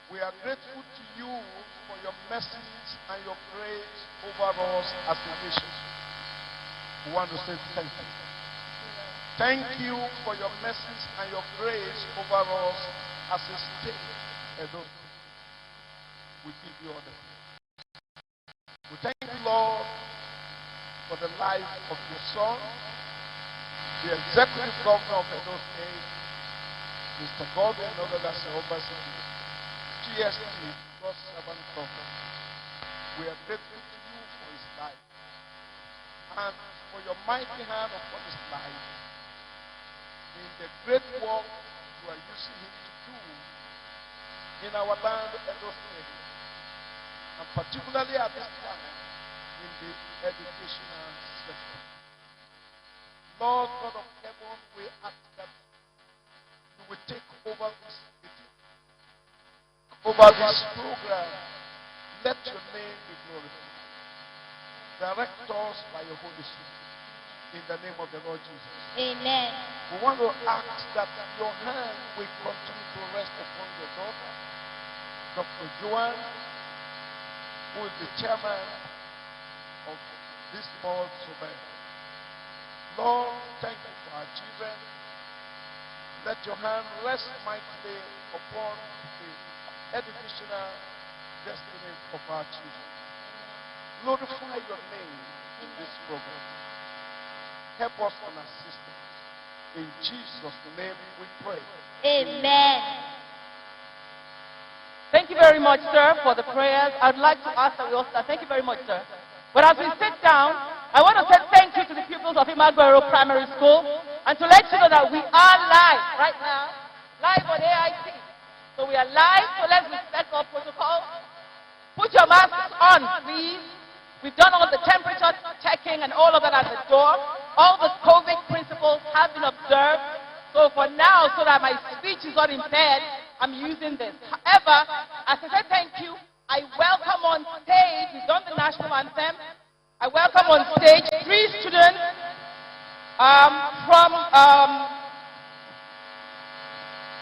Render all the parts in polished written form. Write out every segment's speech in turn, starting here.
We are grateful to you for your mercies and your grace over us as a nation. We want to say thank you. Thank you for your mercies and your grace over us as a state. Edo. We give you all the praise. We thank you, Lord, for the life of your son, the executive governor of Edo State, Mr. Godwin Obasi, GST, God's servant governor. We are grateful to you for his life and for your mighty hand upon his life in the great work you are using him to do in our land, Edo State, and particularly at this time in the educational sector. Lord God of heaven, we ask that you will take over this meeting, over this program. Let your name be glorified. Direct us by your Holy Spirit. In the name of the Lord Jesus. Amen. We want to ask that your hand will continue to rest upon your daughter, Dr. Joan, who is the chairman of this board. Lord, thank you for our children. Let your hand rest mightily upon the educational destiny of our children. Glorify your name in this program. Help us and assist us. In Jesus' name we pray. Amen. Thank you very much, sir, for the prayers. I'd like to ask that we all start. Thank you very much, sir. But as we sit down, I want to say thank you to the pupils of Imaguero Primary School and to let you know that we are live right now, live on AIT. So we are live, so let's respect our protocol. Put your masks on, please. We've done all the temperature checking and all of that at the door. All the COVID principles have been observed. So for now, so that my speech is not impaired, I'm using this. However, as I said thank you, I welcome on stage, we've done the national anthem. I welcome on stage 3 students from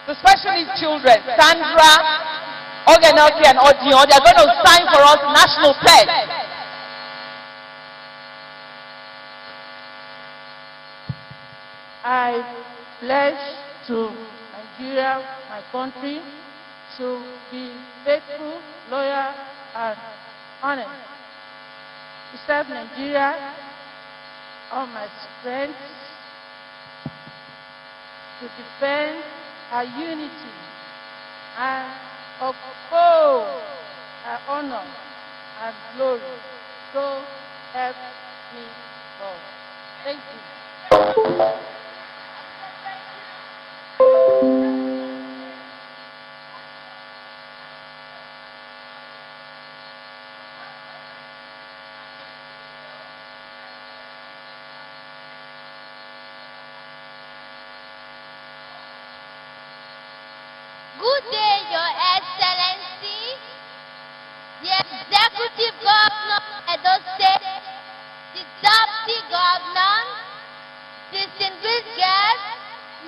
the special needs children, Sandra, Ogenelki, and Odion. They're going to sign for us national pledge. I pledge to Nigeria, my country, to be faithful, loyal, and honest, to serve Nigeria all my strength, to defend our unity and uphold our honor and glory. So help me God. Thank you. Good day, Your Excellency, the Executive Governor of Edo State, the Deputy Governor, distinguished guests,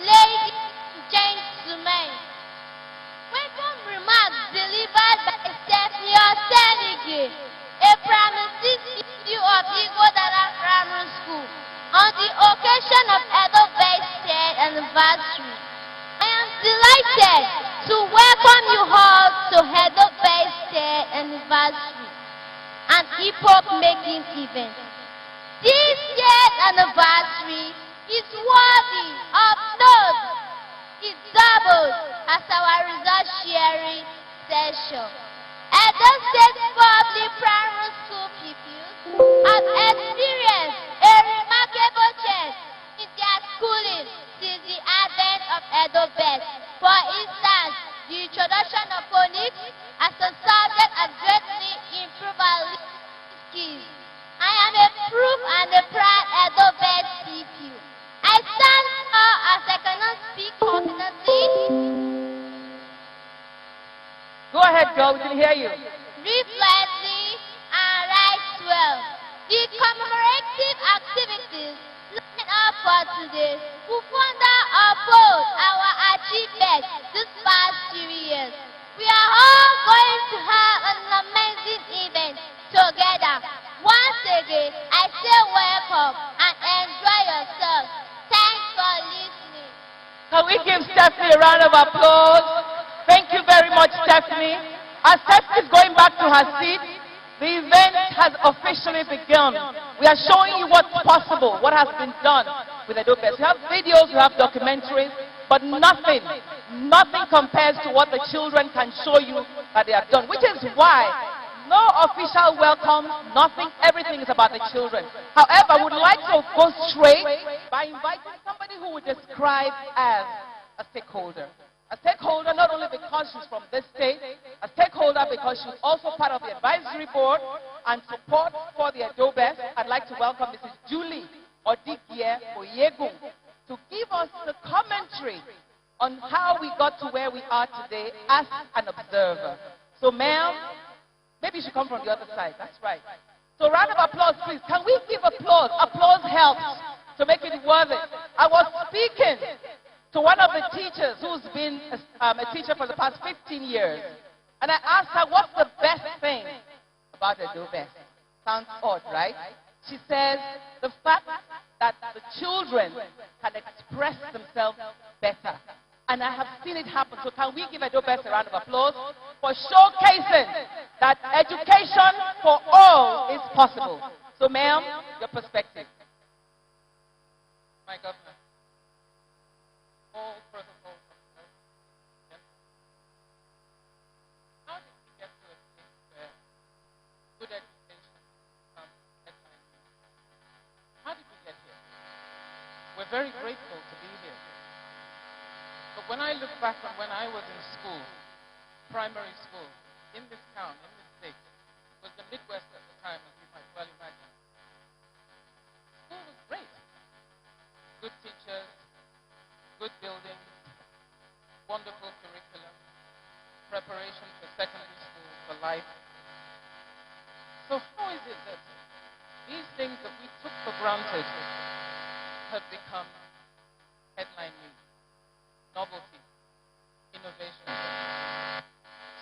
ladies and gentlemen. Welcome remarks delivered by Senior Senige, a primary issue of Igbo Dara Primary School, on the occasion of Edo Bay State anniversary. I am delighted to welcome you all to Edo Bay State anniversary, an epoch-making event. This year's anniversary is worthy of note. It doubles as our result sharing session. Edo State Public Primary School pupils have experienced a remarkable change in their schooling since the advent of Edo Best. For instance, the introduction of phonics as a subject has greatly improved our listening skills. I am a proof and a proud Edo Best pupil. I stand now as I cannot speak confidently. Go ahead, girl, we can hear you. Reflexly and write well. The commemorative activities lined up for today will further uphold our achievements this past few years. We are all again, I say welcome and enjoy yourself. Thanks for listening. Can we give Stephanie a round of applause? Thank you very much, Stephanie. As Stephanie is going back to her seat, the event has officially begun. We are showing you what's possible, what has been done with the Adobes. We have videos, we have documentaries, but nothing compares to what the children can show you that they have done, which is why no official welcome, nothing, everything is about the children. However, I would like to go straight by inviting somebody who would describe as a stakeholder. A stakeholder not only because she's from this state, a stakeholder because she's also part of the advisory board and support for the Adobes. I'd like to welcome Mrs. Julie Odigie Oyegun to give us the commentary on how we got to where we are today as an observer. So ma'am, maybe you should come from the other side. That's right. So round of applause, please. Can we give applause? Applause helps to make it worth it. I was speaking to one of the teachers who's been a teacher for the past 15 years. And I asked her, what's the best thing about Adobes? Sounds odd, right? She says, the fact that the children can express themselves better. And I have seen it happen. So can we give Adobes a round of applause for showcasing that education for all is possible? So ma'am, your perspective. My governor. All protocols. How did we get to a place where good education becomes headline news? How did we get here? We're very grateful to be here. But when I look back on when I was in school, primary school, in this town, in this state, was the Midwest at the time, as you might well imagine. School was great. Good teachers, good buildings, wonderful curriculum, preparation for secondary school, for life. So how is it that these things that we took for granted have become headline news, novelty, innovation?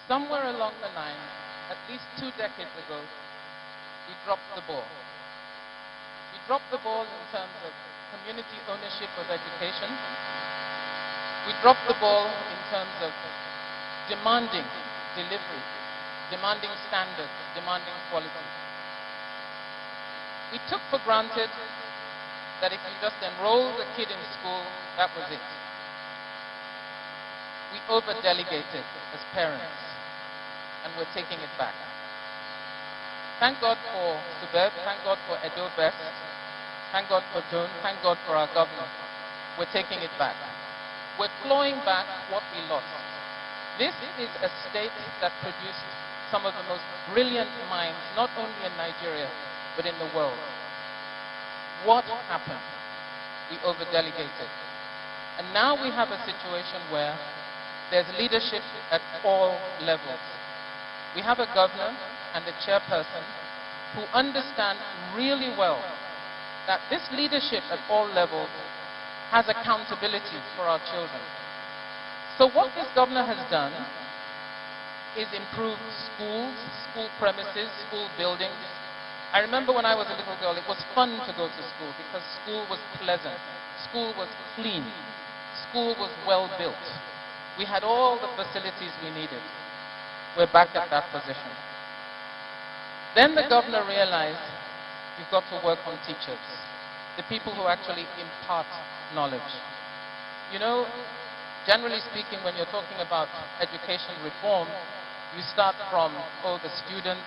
Somewhere along the line, at least 2 decades ago, we dropped the ball. We dropped the ball in terms of community ownership of education. We dropped the ball in terms of demanding delivery, demanding standards, demanding quality. We took for granted that if you just enrolled a kid in school, that was it. We over-delegated as parents, and we're taking it back. Thank God for Subeb, thank God for Adobes, thank God for Joan, thank God for our governor. We're taking it back. We're clawing back what we lost. This is a state that produced some of the most brilliant minds, not only in Nigeria, but in the world. What happened? We over-delegated. And now we have a situation where there's leadership at all levels. We have a governor and a chairperson who understand really well that this leadership at all levels has accountability for our children. So what this governor has done is improve schools, school premises, school buildings. I remember when I was a little girl, it was fun to go to school because school was pleasant, school was clean, school was well built. We had all the facilities we needed. We're back at that position. Then the governor realized you've got to work on teachers, the people who actually impart knowledge. You know, generally speaking, when you're talking about education reform, you start from, the students,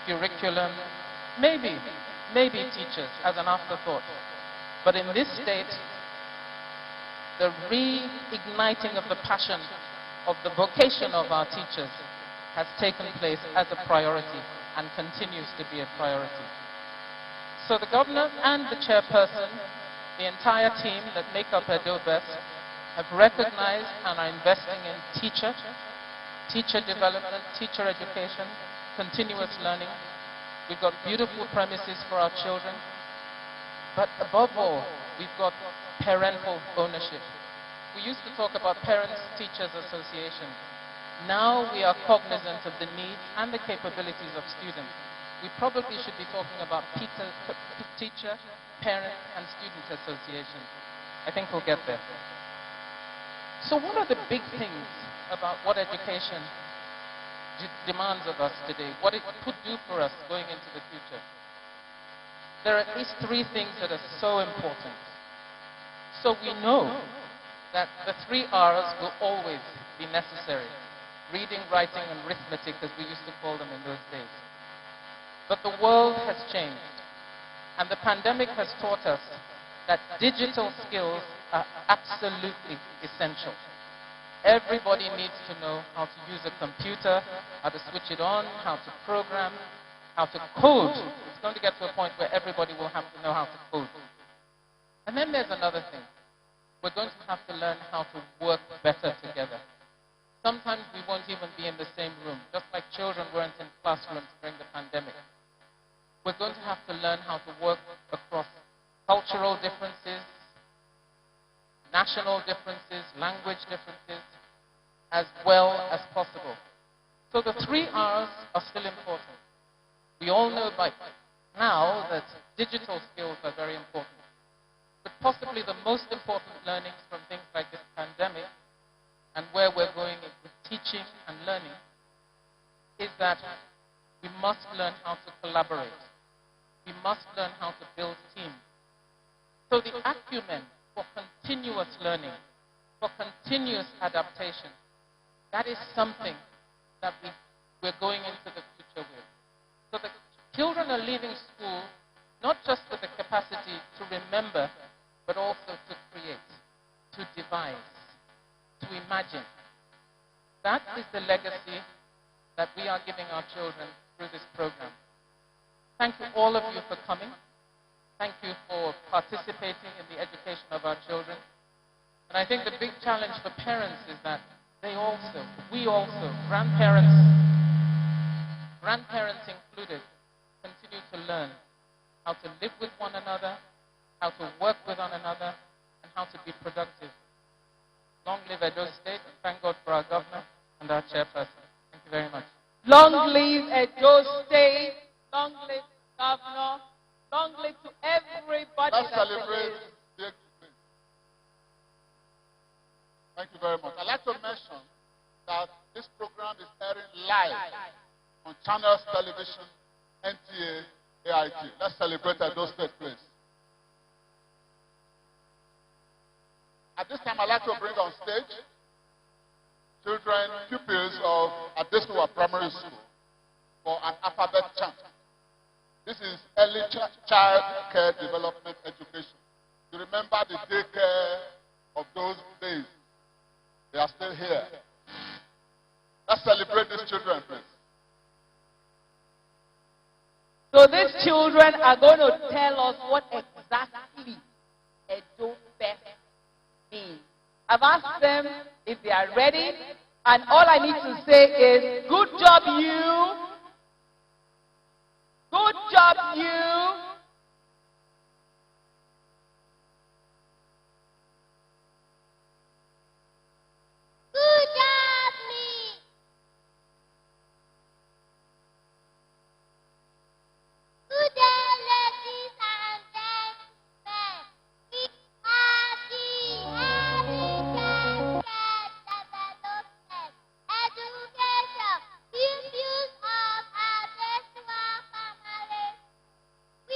curriculum, maybe teachers as an afterthought. But in this state, the reigniting of the passion, of the vocation of our teachers has taken place as a priority and continues to be a priority. So the governor and the chairperson, the entire team that make up Adobes, have recognized and are investing in teacher development, teacher education, continuous learning. We've got beautiful premises for our children. But above all, we've got parental ownership. We used to talk about Parents-Teachers Association. Now we are cognizant of the needs and the capabilities of students. we probably should be talking about teacher, parent, and student associations. I think we'll get there. So what are the big things about what education demands of us today? What it could do for us going into the future? There are at least three things that are so important. So we know that the 3 R's will always be necessary. Reading, writing, and arithmetic, as we used to call them in those days. But the world has changed. And the pandemic has taught us that digital skills are absolutely essential. Everybody needs to know how to use a computer, how to switch it on, how to program, how to code. It's going to get to a point where everybody will have to know how to code. And then there's another thing. We're going to have to learn how to work better together. Sometimes we won't even be in the same room, just like children weren't in classrooms during the pandemic. We're going to have to learn how to work across cultural differences, national differences, language differences, as well as possible. So the 3 R's are still important. We all know by now that digital skills are very important. But possibly the most important learnings from things like this pandemic and where we're going with teaching and learning is that we must learn how to collaborate. We must learn how to build teams. So the acumen for continuous learning, for continuous adaptation, that is something that we're going into the future with. So the children are leaving school not just with the capacity to remember, but also to create, to devise, to imagine. That is the legacy that we are giving our children through this program. Thank you, all of you, for coming. Thank you for participating in the education of our children. And I think the big challenge for parents is that we also, grandparents included, continue to learn how to live with one another, how to work with one another, and how to be productive. Long live Edo State, and thank God for our governor and our chairperson. Thank you very much. Long live Edo State. Long live the governor. Long live to everybody. Let's celebrate the excellence. Thank you very much. I'd like to mention that this program is airing live on Channels Television, NTA, AIT. Let's celebrate Edo State, please. At this time, I'd like to bring on stage children, pupils of Adesuwa Primary School for an alphabet chant. This is early child care development education. You remember the daycare of those days. They are still here. Let's celebrate these children, please. So these children are going to tell us what exactly Edo Fest means. I've asked them if they are ready, and all I need to say is, good job, you. Good job, you. Good job, me. Good day, ladies and gentlemen. We are the African Development Education Pupils of Adesuwa Primary. We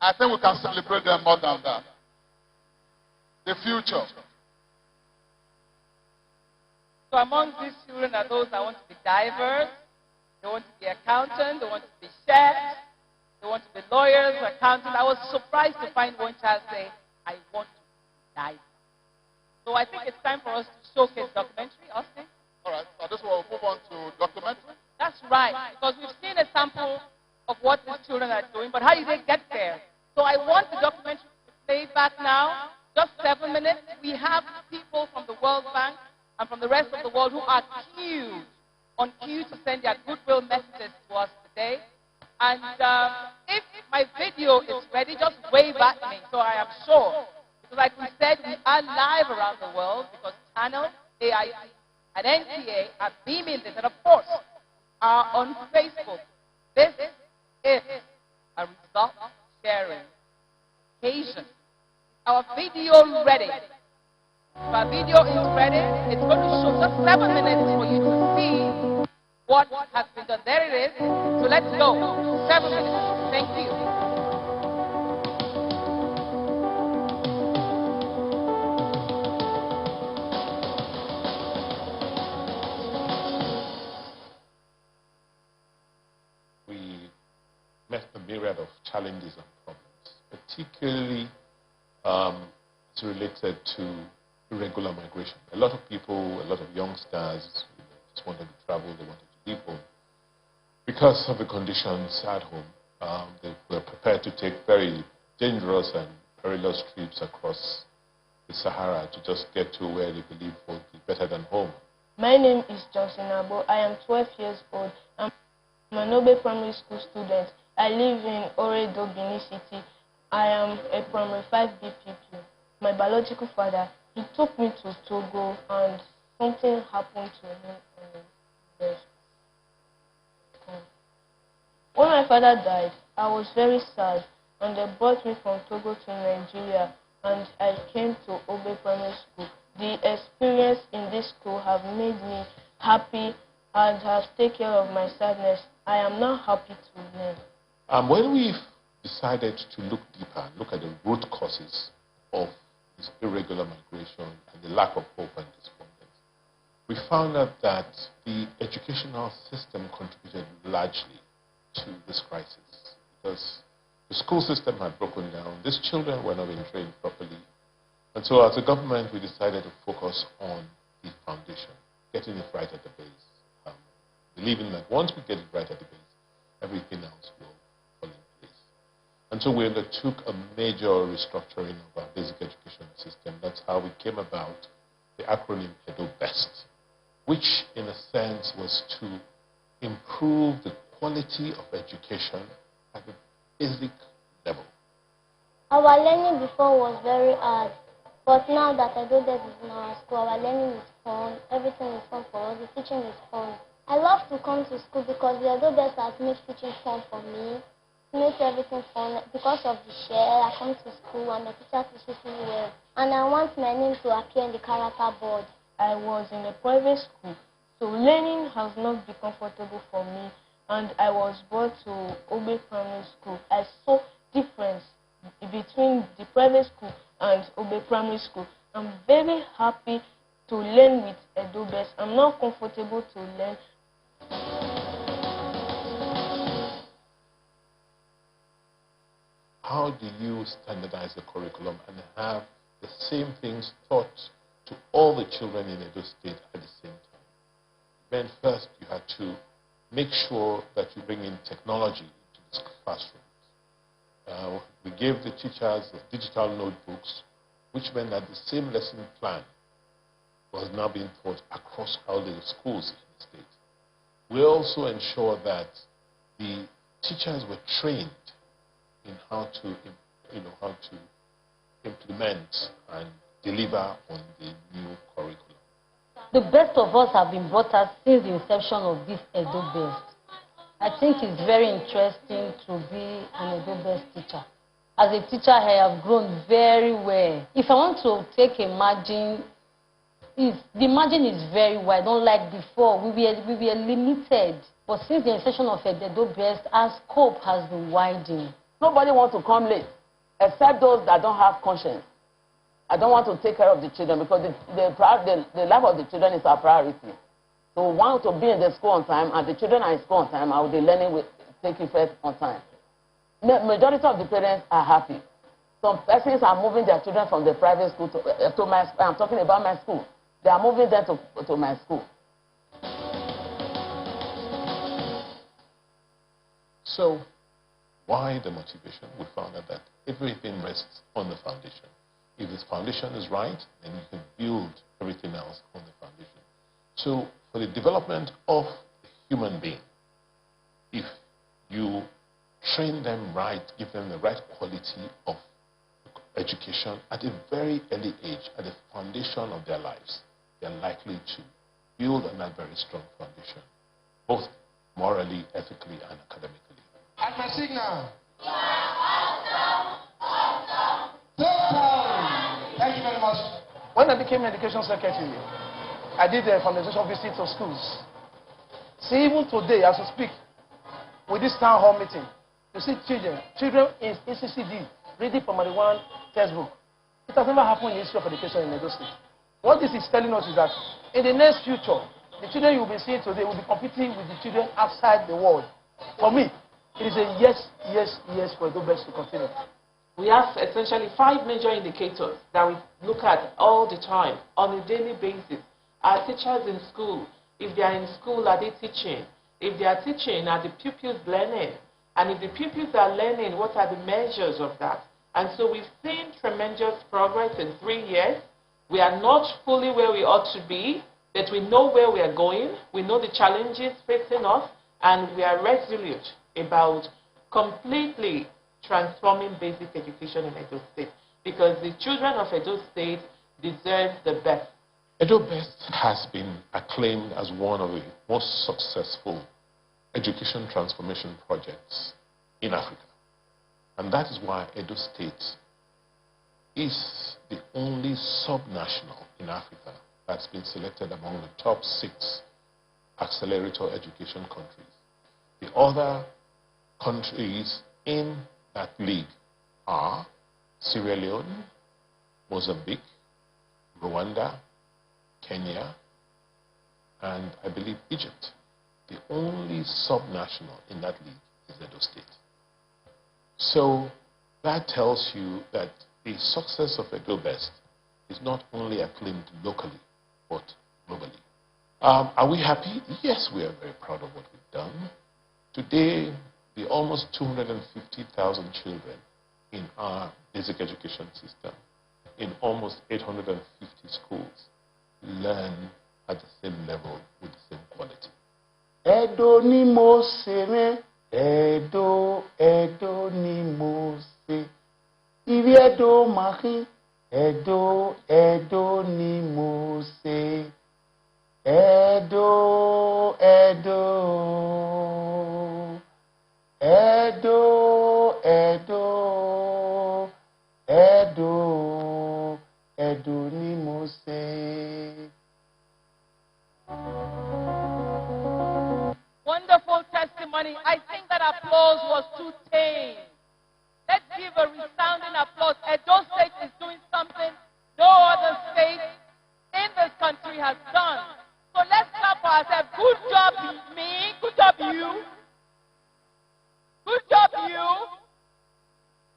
I think we can celebrate them more than that. The future. So among these children are those that want to be divers, they want to be accountants, they want to be chefs, they want to be lawyers, accountants. I was surprised to find one child say, I want to be a diver. So I think it's time for us to showcase documentary, Austin. All right, so this will move on to documentary. That's right, because we've seen a sample of what these children are doing, but how did they get there? So I want the documentary to play back now, just 7 minutes. We have people from the World Bank and from the rest of the world who are on cue to send their goodwill messages to us today. And if my video is ready, just wave at me so I am sure. Because like we said, we are live around the world because Channel, AIC, and NTA are beaming this. And of course, are on Facebook. This is a result sharing occasion. Our video ready. If our video is ready, it's going to show just 7 minutes for you to see what has been done. There it is. So let's go. 7 minutes. Thank you. We met a myriad of challenges and problems, particularly it's related to irregular migration. A lot of people, a lot of youngsters just wanted to travel, they wanted to leave home. Because of the conditions at home, they were prepared to take very dangerous and perilous trips across the Sahara to just get to where they believe would be better than home. My name is Johnson Abo. I am 12 years old. I'm a Nobe Primary School student. I live in Oredo, Benin City. I am a Primary 5 BPP. My biological father, he took me to Togo and something happened to him. When my father died, I was very sad and they brought me from Togo to Nigeria and I came to Obe Primary School. The experience in this school have made me happy and has taken care of my sadness. I am now happy to learn. When we decided to look deeper, look at the root causes of this irregular migration and the lack of hope and despondence, we found out that the educational system contributed largely to this crisis because the school system had broken down. These children were not being trained properly. And so as a government, we decided to focus on the foundation, getting it right at the base, believing that once we get it right at the base, everything else will fall in place. And so we undertook a major restructuring of our basic education system. That's how we came about the acronym EDO-BEST, which in a sense was to improve the quality of education at the basic level. Our learning before was very hard, but now that EDO-BEST is in our school, our learning is fun, everything is fun for us, the teaching is fun. I love to come to school because the EDO-BEST has made teaching fun for me. It makes everything fun. Because of the share, I come to school and the teacher teaches me well. And I want my name to appear in the character board. I was in a private school, so learning has not been comfortable for me. And I was brought to Obe Primary School. I saw difference between the private school and Obe Primary School. I'm very happy to learn with EDO-BEST. I'm not comfortable to learn. How do you standardize the curriculum and have the same things taught to all the children in Edo State at the same time? Then first you had to make sure that you bring in technology into the classrooms. We gave the teachers digital notebooks, which meant that the same lesson plan was now being taught across all the schools in the state. We also ensured that the teachers were trained in how to implement and deliver on the new curriculum. The best of us have been brought us since the inception of this EDO-BEST. I think it's very interesting to be an EDO-BEST teacher. As a teacher, I have grown very well. If I want to take a margin, the margin is very wide, unlike before. We were limited. But since the inception of EDO-BEST, our scope has been widening. Nobody wants to come late. except those that don't have conscience. I don't want to take care of the children because the life of the children is our priority. So we want to be in the school on time, and the children are in school on time, and the learning will take effect on time. Majority of the parents are happy. Some persons are moving their children from the private school to my school. I'm talking about my school. They are moving them to my school. So, why the motivation? We found out that everything rests on the foundation. If this foundation is right, then you can build everything else on the foundation. So, for the development of a human being, if you train them right, give them the right quality of education at a very early age, at the foundation of their lives, they are likely to build on that very strong foundation, both morally, ethically, and academically. At my signal. Thank you very much. When I became education secretary, I did a foundation visit to schools. See, even today, as we speak, with this town hall meeting, you see children in ECCD reading primary 1 textbook. It has never happened in the history of education in Edo State. What this is telling us is that in the next future, the children you will be seeing today will be competing with the children outside the world. For me, it is a yes, yes, yes for Edo Best to continue. We have essentially 5 major indicators that we look at all the time on a daily basis. Our teachers in school, if they are in school, are they teaching? If they are teaching, are the pupils learning? And if the pupils are learning, what are the measures of that? And so we've seen tremendous progress in 3 years. We are not fully where we ought to be, but we know where we are going. We know the challenges facing us, and we are resolute about completely transforming basic education in Edo State, because the children of Edo State deserve the best. Edo Best has been acclaimed as one of the most successful education transformation projects in Africa. And that is why Edo State is the only subnational in Africa that's been selected among the top 6 accelerator education countries. The other countries in that league are Sierra Leone, Mozambique, Rwanda, Kenya, and I believe Egypt. The only subnational in that league is Edo State. So that tells you that the success of Edo Best is not only acclaimed locally, but globally. Are we happy? Yes, we are very proud of what we've done. Today, the almost 250,000 children in our basic education system, in almost 850 schools, learn at the same level with the same quality. Edo ni mo se me, Edo ni mo se. Ibi Edo mahi, Edo ni mo se. Edo ni mo se. Wonderful testimony. I think that applause was too tame. Let's give a resounding applause. Edo State is doing something no other state in this country has done. So let's clap for ourselves. Good job, me. Good job, you. Good job, you.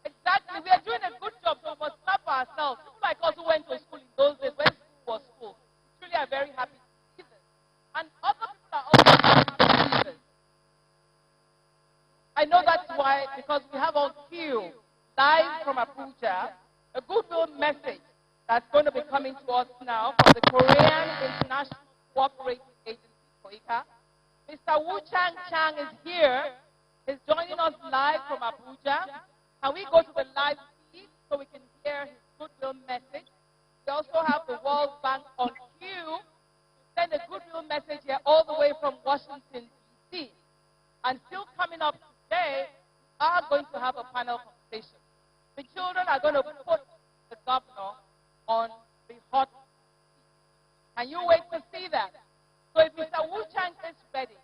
Exactly. We are doing a good job, so we must clap for ourselves. People like us who went to school in those days, when school was school, truly are very happy to see this. And other people are also happy to see this. I know that's why, because we have on cue, live from Abuja, a goodwill message that's going to be coming to us now from the Korean International Cooperating Agency, KOICA. Mr. Wu Chang Chang is here. He's joining us live from Abuja. Can we go to the live feed so we can hear his goodwill message? We also have the World Bank on cue to send a goodwill message here all the way from Washington, D.C. And still coming up today, we are going to have a panel conversation. The children are going to put the governor on the hot seat. Can you wait to see that? So if Mr. Wu Chang is ready,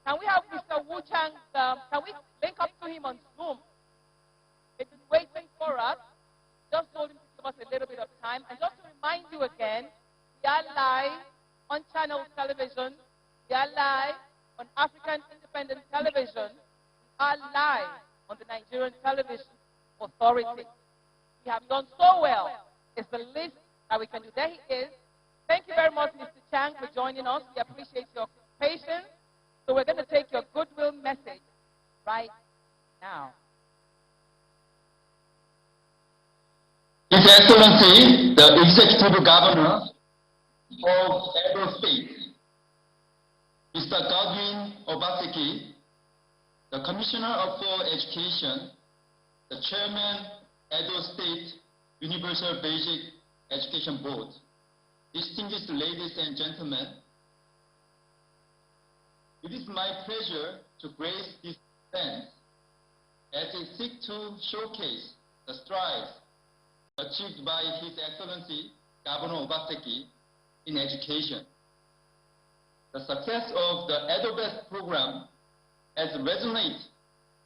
can we have Mr. Wu Chang, can we link up to him on Zoom? It's been waiting for before us. Just told him to give us a little bit of time. And just to remind you again, we are live on Channel Television. We are live on African Independent Television. We are live on the Nigerian Television Authority. We have done so well. It's the least that we can do. There he is. Thank you very much, Mr. Chang, for joining us. We appreciate your patience. So we're going to take your goodwill message right now. His Excellency, the Executive Governor of Edo State, Mr. Godwin Obaseki, the Commissioner for Education, the Chairman, Edo State Universal Basic Education Board, distinguished ladies and gentlemen, it is my pleasure to grace this event as I seek to showcase the strides achieved by His Excellency Governor Obaseki in education. The success of the EdoBest program has resonated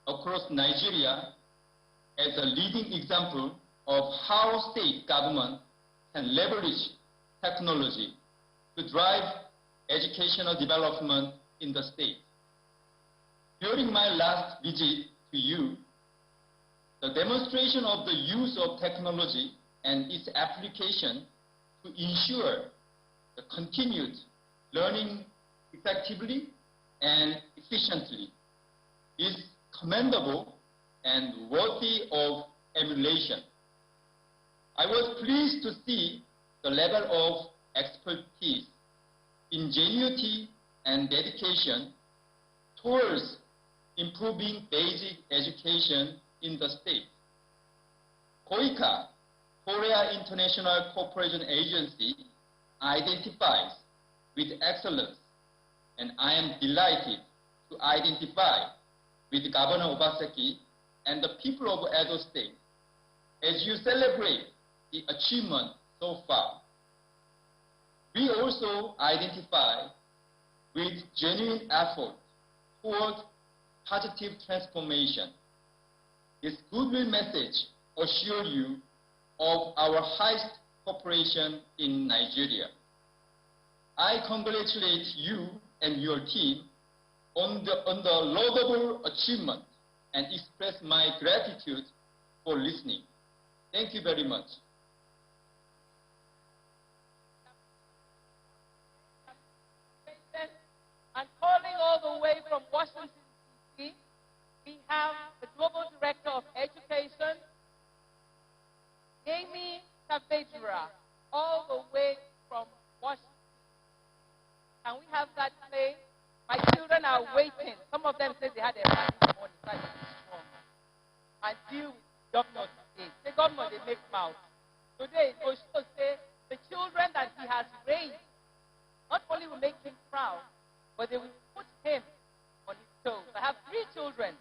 across Nigeria as a leading example of how state government can leverage technology to drive educational development in the state. During my last visit to you, the demonstration of the use of technology and its application to ensure the continued learning effectively and efficiently is commendable and worthy of emulation. I was pleased to see the level of expertise, ingenuity, and dedication towards improving basic education in the state. KOICA, Korea International Cooperation Agency, identifies with excellence, and I am delighted to identify with Governor Obaseki and the people of Edo State as you celebrate the achievement so far. We also identify with genuine effort toward positive transformation. This goodwill message assures you of our highest cooperation in Nigeria. I congratulate you and your team on the laudable achievement and express my gratitude for listening. Thank you very much. And calling all the way from Washington, D.C., we have the Global Director of Education, Amy Savejura, all the way from Washington. Can we have that play? My children are waiting. Some of them say they had a rally in the morning, so I need to be strong. And deal with governor today. The governor, they make mouth. Today, it will say the children that he has raised not only will make him proud, but they will put him on his toes. I have 3 children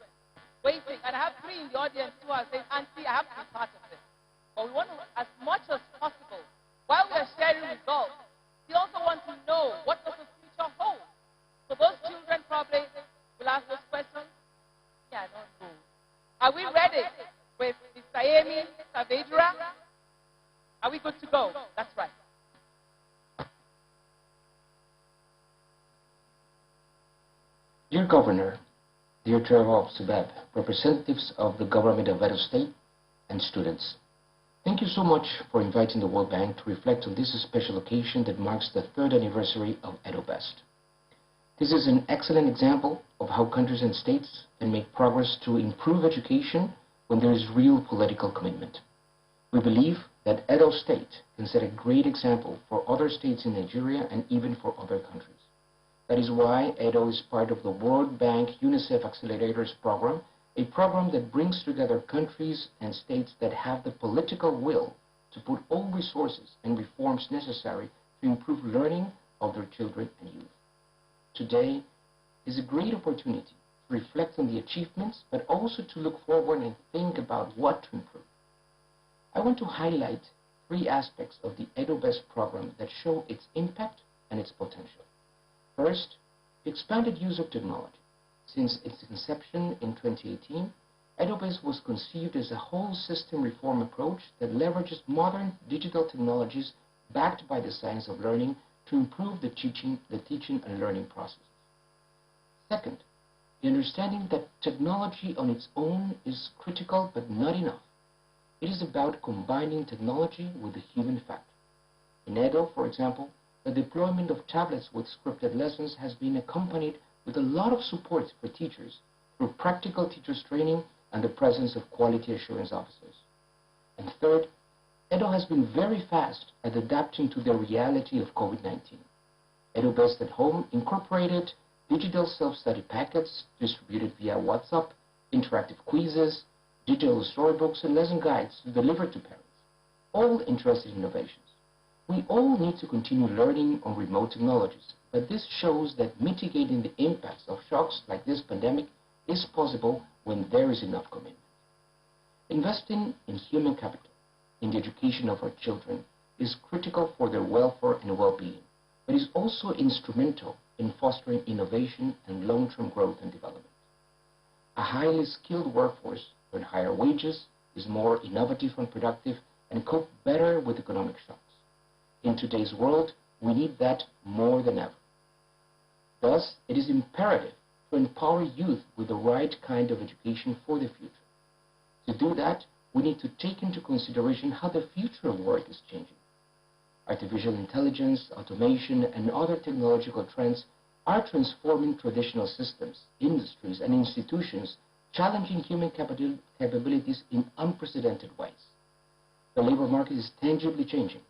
waiting, and I have 3 in the audience who are saying, Auntie, I have to be part of this. But we want to, as much as possible, while we are sharing results, we also want to know what does the future hold. So those children probably will ask those questions. Yeah, I don't know. Are we ready with Mr. Amy Savejura? Are we good to go? That's right. Dear Governor, dear Trevor of Subeb, representatives of the government of Edo State, and students, thank you so much for inviting the World Bank to reflect on this special occasion that marks the 3rd anniversary of EdoBest. This is an excellent example of how countries and states can make progress to improve education when there is real political commitment. We believe that Edo State can set a great example for other states in Nigeria and even for other countries. That is why Edo is part of the World Bank UNICEF Accelerators Program, a program that brings together countries and states that have the political will to put all resources and reforms necessary to improve learning of their children and youth. Today is a great opportunity to reflect on the achievements, but also to look forward and think about what to improve. I want to highlight 3 aspects of the EdoBest program that show its impact and its potential. First, the expanded use of technology. Since its inception in 2018, EduBase was conceived as a whole system reform approach that leverages modern digital technologies backed by the science of learning to improve the teaching and learning processes. Second, the understanding that technology on its own is critical but not enough. It is about combining technology with the human factor. In Edo, for example, the deployment of tablets with scripted lessons has been accompanied with a lot of support for teachers through practical teachers training and the presence of quality assurance officers. And third, Edo has been very fast at adapting to the reality of COVID-19. Edo Best at Home incorporated digital self-study packets distributed via WhatsApp, interactive quizzes, digital storybooks, and lesson guides to deliver to parents, all interested in innovations. We all need to continue learning on remote technologies, but this shows that mitigating the impacts of shocks like this pandemic is possible when there is enough commitment. Investing in human capital, in the education of our children, is critical for their welfare and well-being, but is also instrumental in fostering innovation and long-term growth and development. A highly skilled workforce earns higher wages, is more innovative and productive, and cope better with economic shocks. In today's world, we need that more than ever. Thus, it is imperative to empower youth with the right kind of education for the future. To do that, we need to take into consideration how the future of work is changing. Artificial intelligence, automation, and other technological trends are transforming traditional systems, industries, and institutions, challenging human capabilities in unprecedented ways. The labor market is tangibly changing.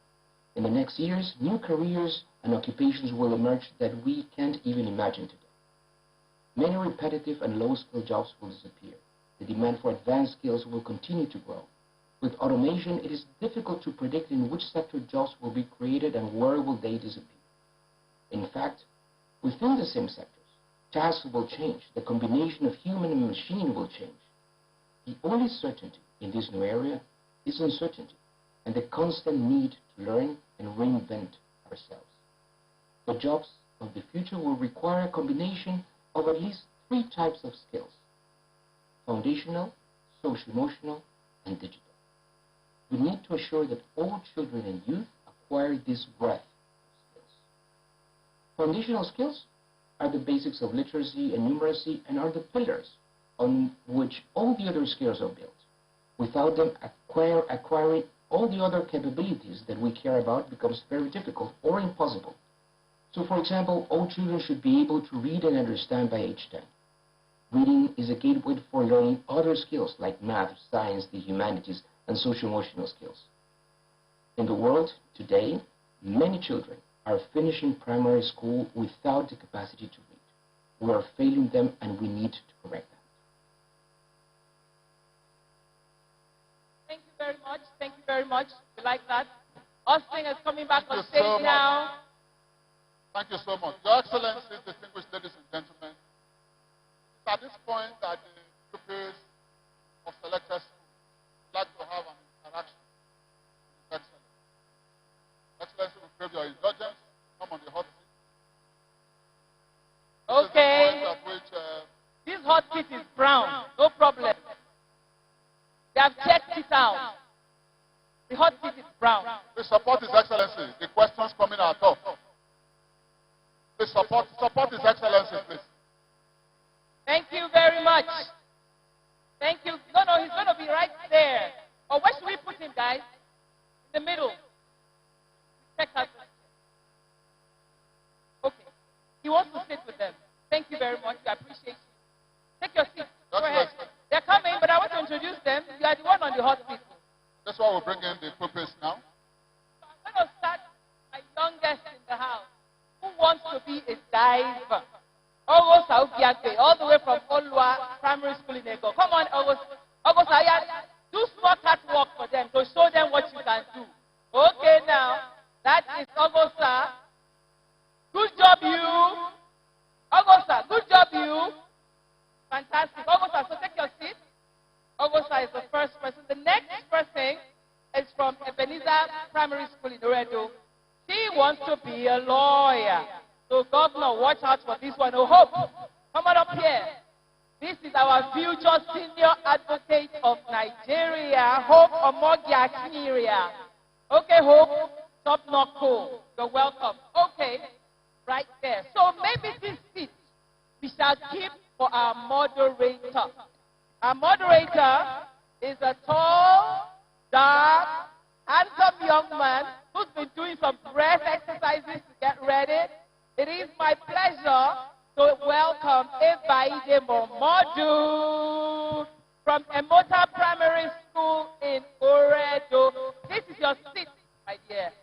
In the next years, new careers and occupations will emerge that we can't even imagine today. Many repetitive and low-skilled jobs will disappear. The demand for advanced skills will continue to grow. With automation, it is difficult to predict in which sector jobs will be created and where will they disappear. In fact, within the same sectors, tasks will change. The combination of human and machine will change. The only certainty in this new area is uncertainty and the constant need to learn and reinvent ourselves. The jobs of the future will require a combination of at least 3 types of skills: foundational, social-emotional, and digital. We need to assure that all children and youth acquire this breadth of skills. Foundational skills are the basics of literacy and numeracy and are the pillars on which all the other skills are built. Without them, acquiring all the other capabilities that we care about becomes very difficult or impossible. So, for example, all children should be able to read and understand by age 10. Reading is a gateway for learning other skills like math, science, the humanities, and social-emotional skills. In the world today, many children are finishing primary school without the capacity to read. We are failing them, and we need to correct that. Thank you very much. Thank you very much. We like that. Austin is coming back on stage now. Thank you so much. Your Excellencies, distinguished ladies and gentlemen, it's at this point that the pupils of selected schools would like to have an interaction with His Excellency. Excellency, we crave your indulgence. Come on the hot seat. Okay. This hot seat is brown. No problem. They have checked it out. The hot seat is brown. We support His Excellency. The questions coming are tough. Please support His Excellency, please. Thank you very much. Thank you. No, he's going to be right there. Or where should we put him, guys? In the middle. Check out. Okay. He wants to sit with them. Thank you very much. I appreciate you. Take your seat. Go ahead. They're coming, but I want to introduce them. You are the one on the hot seat. That's why we'll bring in the pupils now. So I'm going to start my youngest in the house. Who wants to be a diver? August Augiate, all the way from Olua Primary School in Ego. Come on, August. August Ayat, do small catwalk for them to show them what you can do. Okay, now, that is Augusta. Good job, you. Augusta, good job, you. Fantastic. Augusta, so take your seat. Augusta is the first person. The next person is from Ebenezer Primary School in Oredo. She wants to be a lawyer. So, Governor, watch out for this one. Oh, Hope, come on up here. This is our future senior advocate of Nigeria, Hope Omogiakiria. Okay, Hope, top not cool. You're welcome. Okay, right there. So maybe this seat we shall keep for our moderator. Our moderator is a tall, dark, handsome young man who's been doing some breath exercises to get ready. It is my pleasure to welcome Ebaide Momodu from Emota Primary School in Oredo. This is your seat, my dear.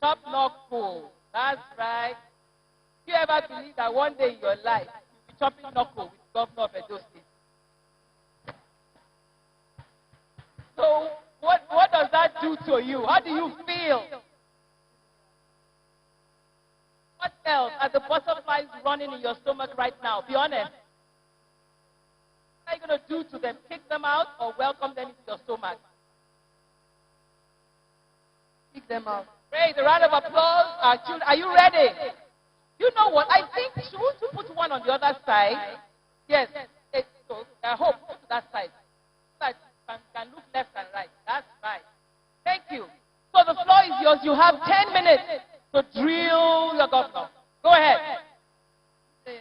Top knock cool. That's right. Do you ever believe that one day in your life you'll be chopping knuckle with the governor of Edo State? So what does that do to you? How do you feel? What else are the butterflies running in your stomach right now? Be honest. What are you going to do to them? Kick them out or welcome them into your stomach? Kick them out. Great. A round of applause. Are you ready? You know what? I think should we put one on the other side? Yes. I hope go to that side. That can look left and right. That's right. Thank you. So the floor is yours. You have 10 minutes to drill your governor. Go ahead. My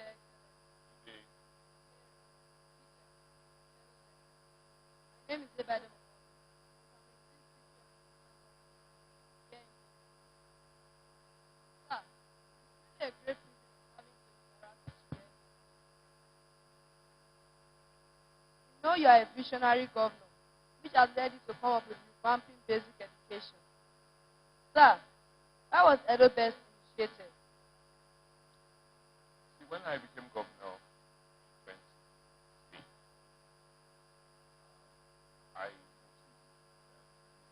name is Ebaide. You know you are a visionary governor, which has led you to come up with revamping basic education. Sir, how was Edo Best initiated? See, when I became governor in 2016, I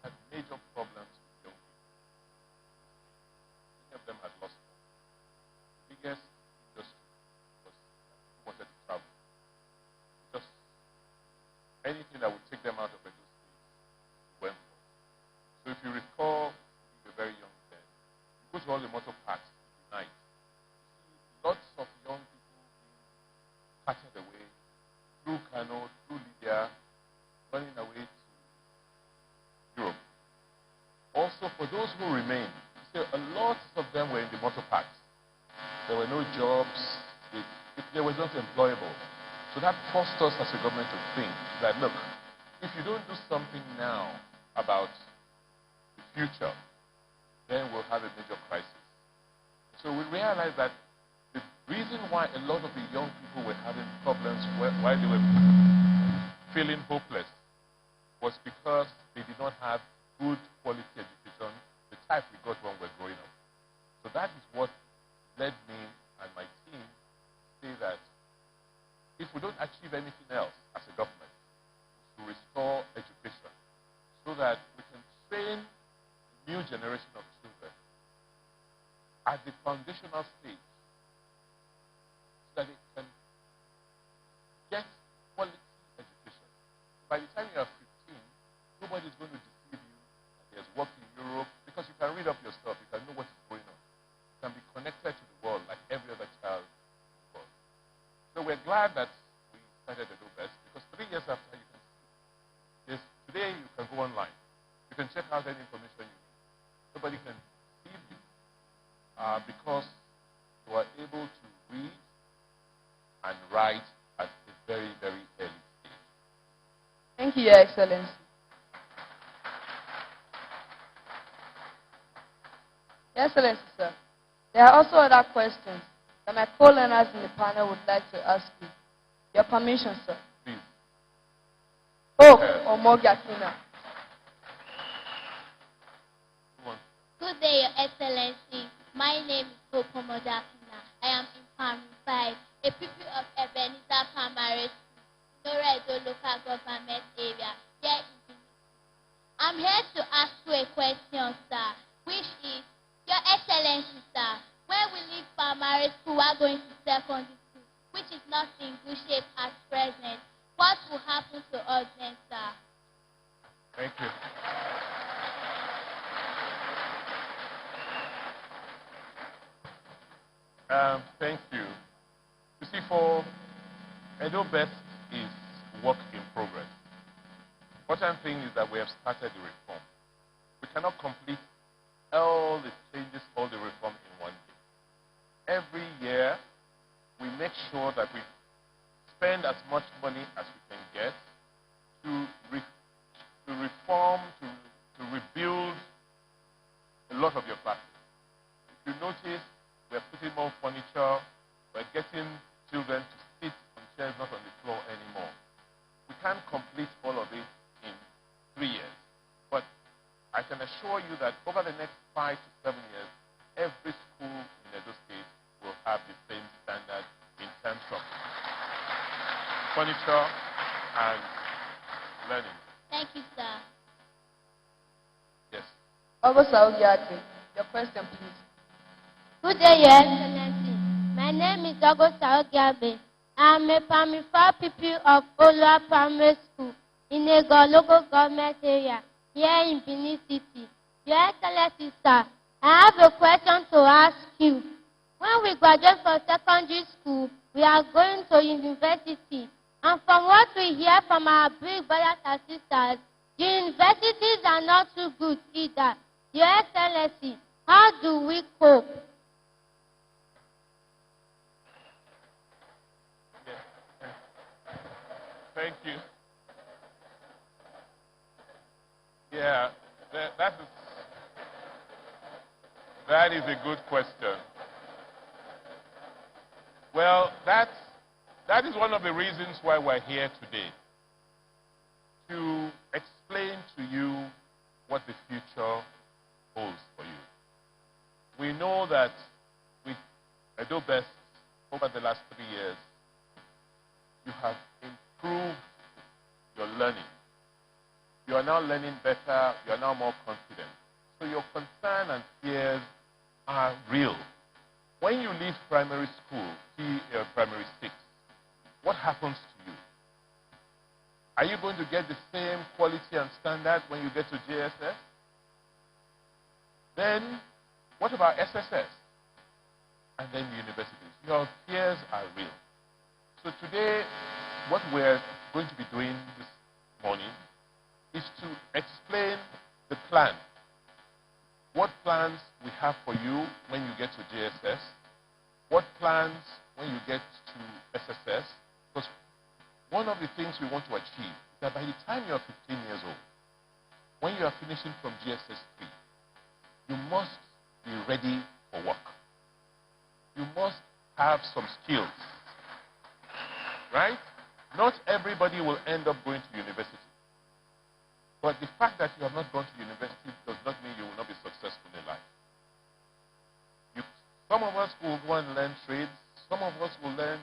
had major problems with young people. Many of them had lost hope. The biggest industry was people wanted to travel. Just anything that would take them out of Edo State, we went for. So if you recall, you were very young then, you go to all the motor parks in the night, you see lots of young people being carted away through Kano, through Libya, running away to Europe. Also, for those who remained, you see, a lot of them were in the motor parks. There were no jobs. They were not employable. So that forced us as a government to think that, look, if you don't do something now about the future, then we'll have a major crisis. So we realized that the reason why a lot of the young people were having problems while they were feeling hopeless was because they did not have good quality education, the type we got when we were growing up. So that is what led me and my team to say that if we don't achieve anything else as a government, to restore education so that we can train a new generation of children at the foundational stage so that they can get quality education. By the time you are 15, nobody is going to deceive you that there's work in Europe because you can read up your stuff, you can know what is going on. You can be connected to the world like every other child in the world. So we're glad that we started Edo Best because 3 years after you can see. Yes, today you can go online. You can check out any information you need. Nobody can deceive you because you are able to read and write at a very, very early stage. Thank you, Your Excellency. Your Excellency, sir. There are also other questions that my co-learners in the panel would like to ask you. Your permission, sir. Please. Hope Omogiakina. Good day, Your Excellency. My name is Hope Omogiakina. I am in Primary 5, a pupil of Ebenezer Primary School, Oredo local government area. Here in the I'm here to ask you a question, sir, which is, Your Excellency, sir, when we leave primary school, we are going to secondary school, which is not in good shape at present. What will happen to us then, sir? Thank you. Thank you. You see, for Edo Best work in progress. Important thing is that we have started the reform. We cannot complete all the changes, all the reform in one day. Every year, we make sure that we spend as much money as we can get to reform, to rebuild a lot of your classes. If you notice, we're putting more furniture, we're getting children to sit on chairs, not on the floor anymore. We can't complete all of it in 3 years. But I can assure you that over the next 5 to 7 years, every school in Edo State will have the same standard in terms of furniture and learning. Thank you, sir. Yes. Your question, please. Good day, Your Excellency. My name is Augusta Ogiabe. I'm a primary 4 pupil of Olua Primary School in Ego local government area here in Benin City. Your Excellency, sir, I have a question to ask you. When we graduate from secondary school, we are going to university. And from what we hear from our big brothers and sisters, the universities are not too good either. Your Excellency, how do we cope? Thank you. Yeah, that is a good question. Well, that is one of the reasons why we're here today, to explain to you what the future holds for you. We know that with Edo Best, over the last 3 years, you have improved your learning. You are now learning better, you are now more confident. So your concern and fears are real. When you leave primary school, primary 6, what happens to you? Are you going to get the same quality and standard when you get to JSS? Then, what about SSS? And then universities. Your fears are real. So today, what we're going to be doing this morning is to explain the plan. What plans we have for you when you get to JSS, what plans when you get to SSS, because one of the things we want to achieve is that by the time you're 15 years old, when you are finishing from GSS 3, you must be ready for work. You must have some skills, right? Not everybody will end up going to university. But the fact that you have not gone to university does not mean you will not be successful in life. Some of us will go and learn trades. Some of us will learn,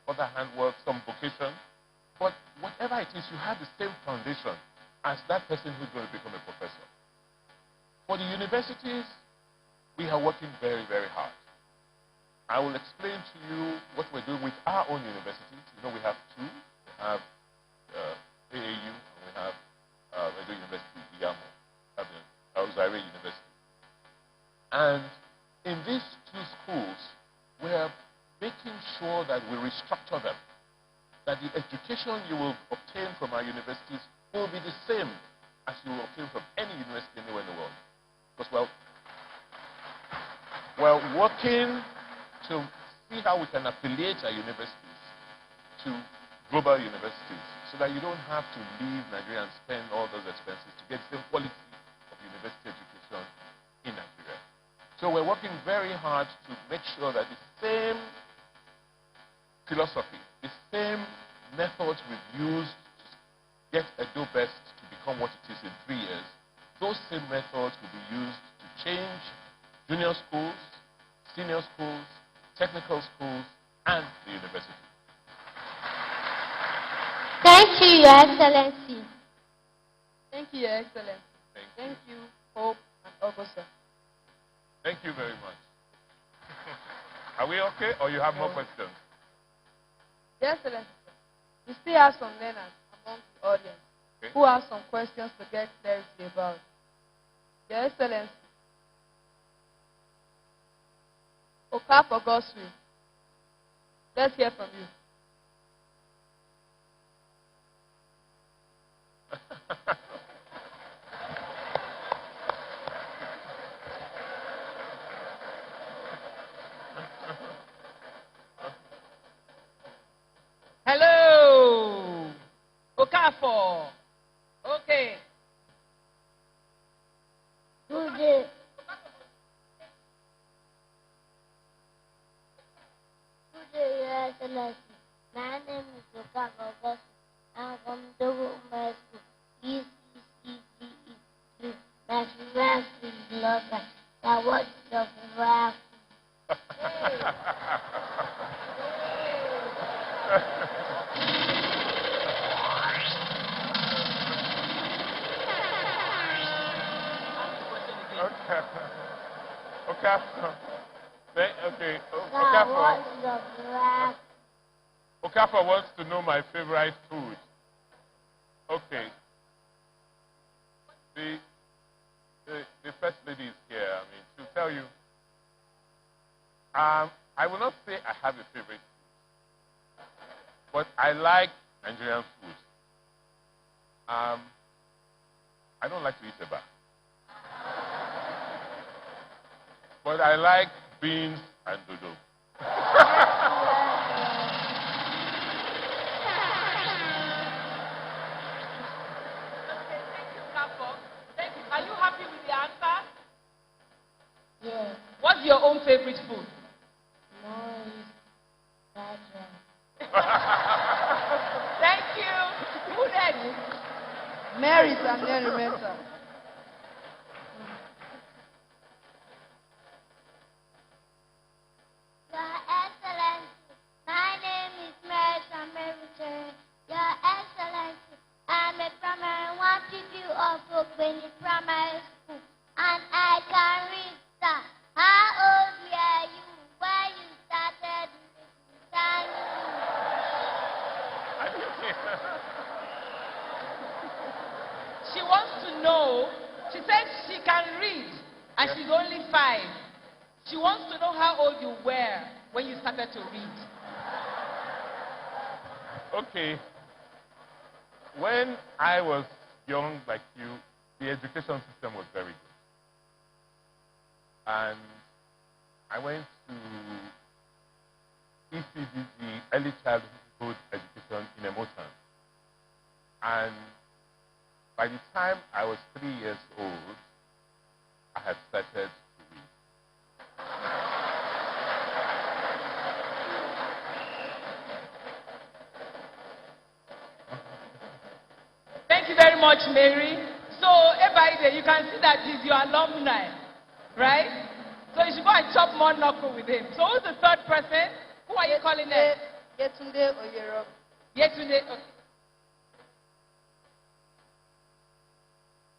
other handwork, some vocation. But whatever it is, you have the same foundation as that person who's going to become a professor. For the universities, we are working very, very hard. I will explain to you what we're doing with our own universities. We have 2. We have AAU and we have Edo University, Iyamo, Zaire University. And in these 2 schools, we are making sure that we restructure them, that the education you will obtain from our universities will be the same as you will obtain from any university anywhere in the world. Because we're working to see how we can affiliate our universities to global universities so that you don't have to leave Nigeria and spend all those expenses to get the same quality of university education in Nigeria. So we're working very hard to make sure that the same philosophy, the same methods we've used to get Edo Best to become what it is in 3 years, those same methods will be used to change junior schools, senior schools, technical schools, and the university. Thank you, Your Excellency. Thank you, Your Excellency. Thank you, Hope and Augusta. Thank you very much. Are we okay, or you have more questions? Your Excellency, we still have some learners among the audience who have some questions to get clarity about. Your Excellency, Okafor Gosri, let's hear from you. Excellency. My name is Luka Augustus. I'm from Dogo Umar School, ECCGE 3. My favorite food is local. Now, what is your favorite food? Okafor wants to know my favorite food. Okay. The first lady is here. I mean, she'll tell you. I will not say I have a favorite food, but I like Nigerian food. I don't like to eat eba, but I like beans and dodo. Thank you. Are you happy with the answer? Yes. What's your own favorite food? Thank you. Who next? Mary's and then remember. Your Excellency, my name is Mary Samuel. Your Excellency, I'm a primary one pupil of Ogbeni Primary School, and I can read, sir. How old were you when you started reading? She wants to know. She said she can read, and she's only 5. She wants to know how old you were when you started to read. Okay. When I was young like you, the education system was very good. And I went to ECDG, Early Childhood Education in Emoton. And by the time I was 3 years old, I had started to read. Thank you very much, Mary. So, Ebaide, you can see that he's your alumni, right? So you should go and chop more knuckle with him. So who's the third person? Who are you calling next? Yetunde Oyero. Yetunde. Okay.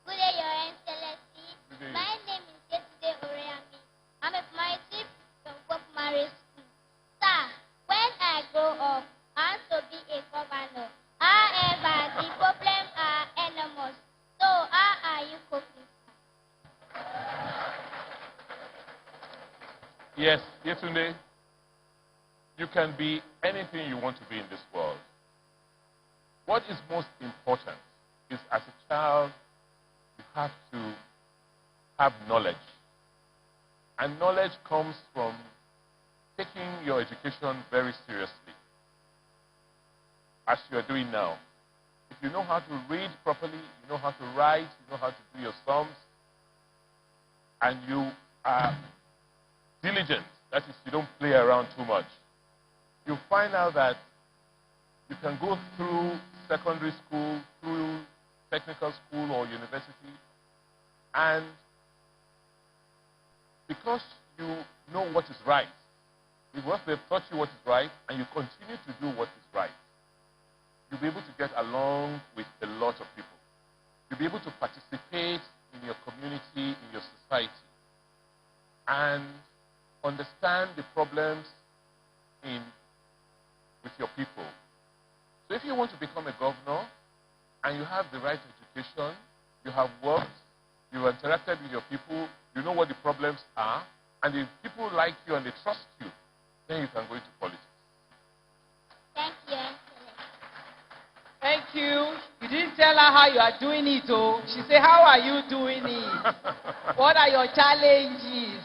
Good day, Your Excellency. My name is Yetunde Oyero. I'm a primary from Primary School. Sir, when I grow up, I want to be a governor. However, the problems are enormous. So how are you coping? Yes, Yetunde, you can be anything you want to be in this world. What is most important is, as a child, you have to have knowledge. And knowledge comes from taking your education very seriously, as you are doing now. If you know how to read properly, you know how to write, you know how to do your sums, and you are diligent, that is, you don't play around too much, you find out that you can go through secondary school, through technical school or university, and because you know what is right, because they've taught you what is right, and you continue to do what is right, you'll be able to get along with a lot of people. You'll be able to participate in your community, in your society, and understand the problems with your people. So if you want to become a governor and you have the right education, you have worked, you've interacted with your people, you know what the problems are, and if people like you and they trust you, then you can go into politics. Thank you. Thank you. You didn't tell her how you are doing it, oh. She said, how are you doing it? What are your challenges?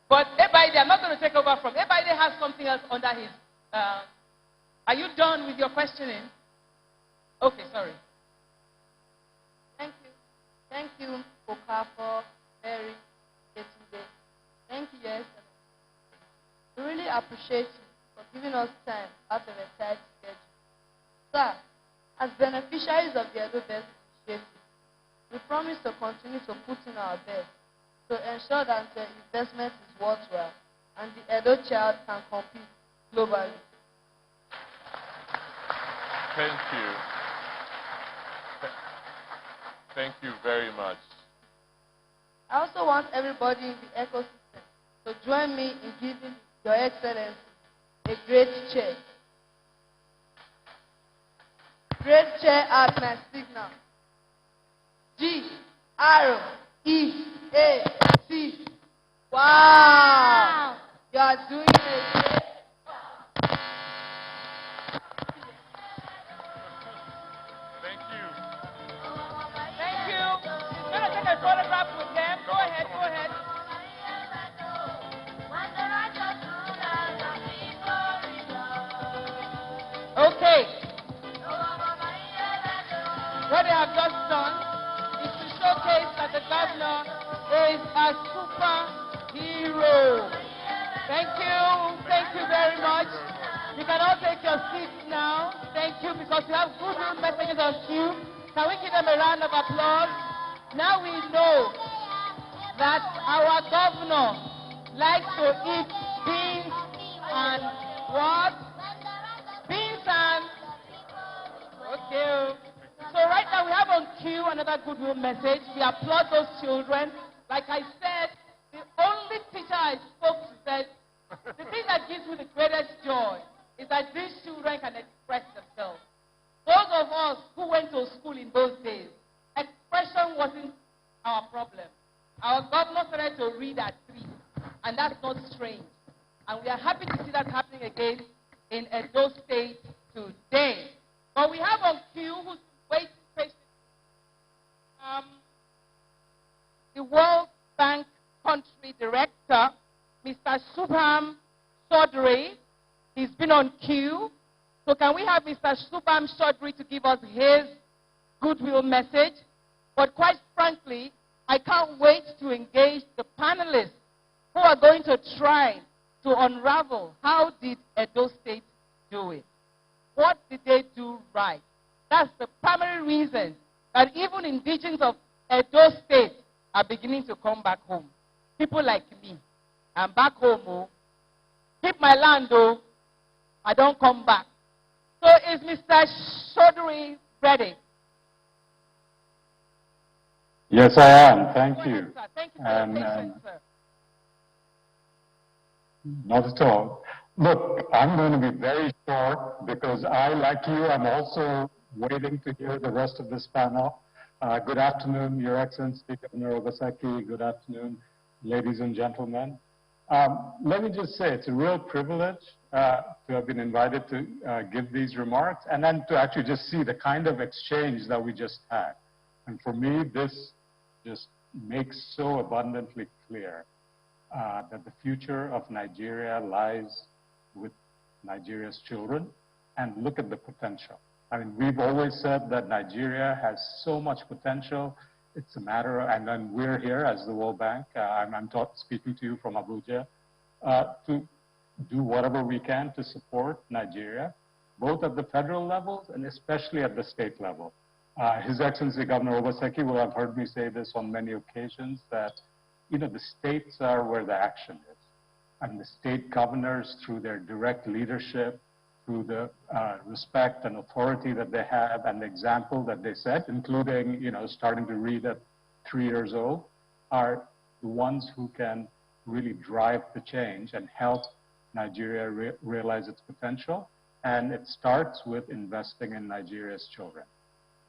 But Ebaide, I'm not going to take over from. Ebaide has something else under his. Are you done with your questioning? Okay, sorry. Thank you. Thank you, Okafor, Mary, Yetunde. Thank you, Your Excellency. We really appreciate you for giving us time out of a tight schedule. Sir, as beneficiaries of the Edo Best Initiative, we promise to continue to put in our best to ensure that the investment is worthwhile and the Edo child can compete globally. Thank you. Thank you very much. I also want everybody in the ecosystem to join me in giving Your Excellency a great cheer. Great cheer as my signal. G-R-E-A-C. Wow! You are doing it. Thank you. Thank you. You're going to take a photograph with them. Go ahead, go ahead. Okay. What they have just done is to showcase that the governor is a superhero. Thank you. Thank you very much. You can all take your seats now. Thank you, because we have good messages on cue. Can we give them a round of applause? Now we know that our governor likes to eat beans and what? Beans and... Okay. So right now we have on cue another goodwill message. We applaud those children. Like I said, the only teacher I spoke to said, the thing that gives me the greatest joy is that these children can express themselves. Those of us who went to school in those days, expression wasn't our problem. Our governor started to read at 3, and that's not strange. And we are happy to see that happening again in Edo State today. But we have on cue who's waiting patiently. The World Bank Country Director, Mr. Subham Chaudhary. He's been on cue. So can we have Mr. Subham Chaudhary to give us his goodwill message? But quite frankly, I can't wait to engage the panelists who are going to try to unravel how did Edo State do it. What did they do right? That's the primary reason that even indigenes of Edo State are beginning to come back home. People like me. I'm back home, oh. Keep my land, oh. I don't come back. So is Mr. Chaudhary ready? Yes, I am. Thank you. Ahead, thank you for your patience, sir. Not at all. Look, I'm going to be very short because I, like you, I'm also waiting to hear the rest of this panel. Good afternoon, Your Excellency, Governor Obaseki. Good afternoon, ladies and gentlemen. Let me just say it's a real privilege to have been invited to give these remarks and then to actually just see the kind of exchange that we just had. And for me, this just makes so abundantly clear that the future of Nigeria lies with Nigeria's children, and look at the potential. I mean, we've always said that Nigeria has so much potential. It's a matter of, and then we're here as the World Bank, I'm speaking to you from Abuja, to do whatever we can to support Nigeria, both at the federal levels and especially at the state level. His Excellency Governor Obaseki will have heard me say this on many occasions, that the states are where the action is. And the state governors, through their direct leadership, through the respect and authority that they have and the example that they set, including, starting to read at 3 years old, are the ones who can really drive the change and help Nigeria realize its potential. And it starts with investing in Nigeria's children.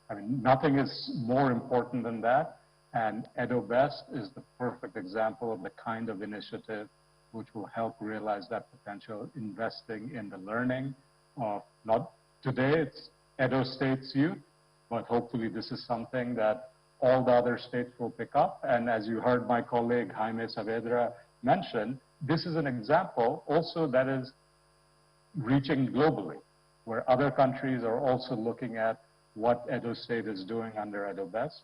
I mean, nothing is more important than that. And Edo Best is the perfect example of the kind of initiative which will help realize that potential, investing in the learning of, not today, it's Edo State's youth, but hopefully this is something that all the other states will pick up. And as you heard my colleague Jaime Saavedra mention, this is an example also that is reaching globally, where other countries are also looking at what Edo State is doing under Edo Best.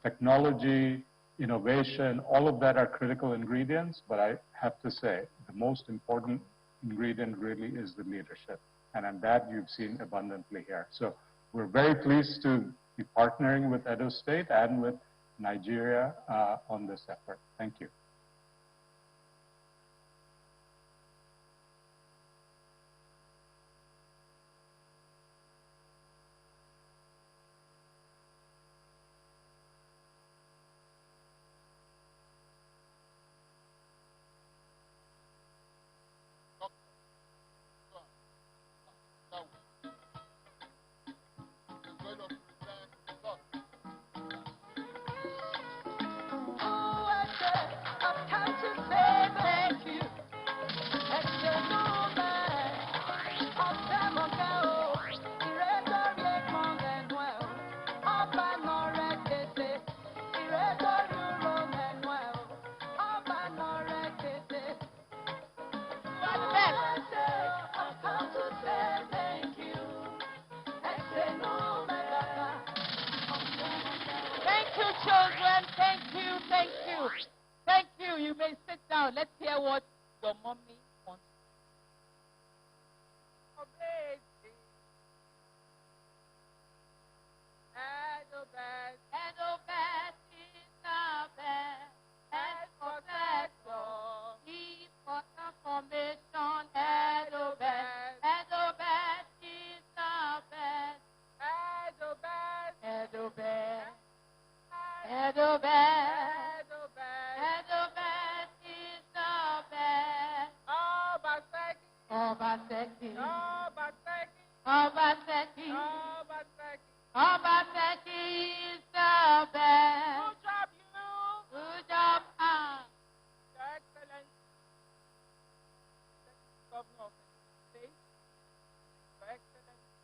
Technology, innovation, all of that are critical ingredients, but I have to say the most important ingredient really is the leadership. And that you've seen abundantly here. So we're very pleased to be partnering with Edo State and with Nigeria on this effort. Thank you. You may sit down. Let's hear what your mommy wants. Oh, baby. Edo best is the best. And protector. He's for transformation. Edo best is the best. Edo best. Obaseki is the best. Good job, Your Excellency, Governor of the State, Your Excellency,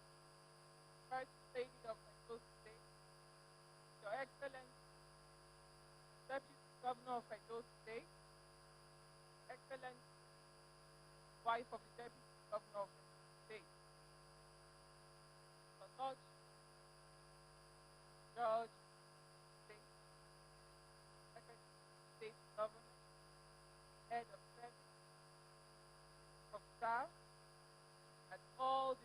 First Lady of Edo State, Your Excellency, Deputy Governor of Edo State, Excellency, wife of the Deputy Governor of Edo State, Lord George State, Secretary of State Government, Head of Service, of Staff, and all the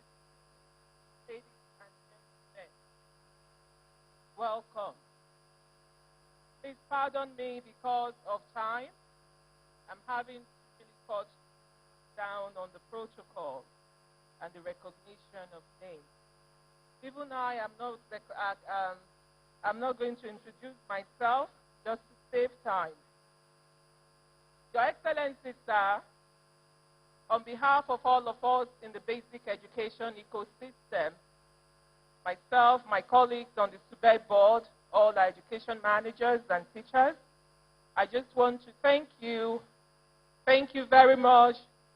ladies and gentlemen, welcome. Please pardon me because of time. I'm having to really touch down on the protocol and the recognition of names. Even I am not going to introduce myself just to save time. Your Excellency, sir, on behalf of all of us in the basic education ecosystem, myself, my colleagues on the SUBEB board, all our education managers and teachers, I just want to thank you very much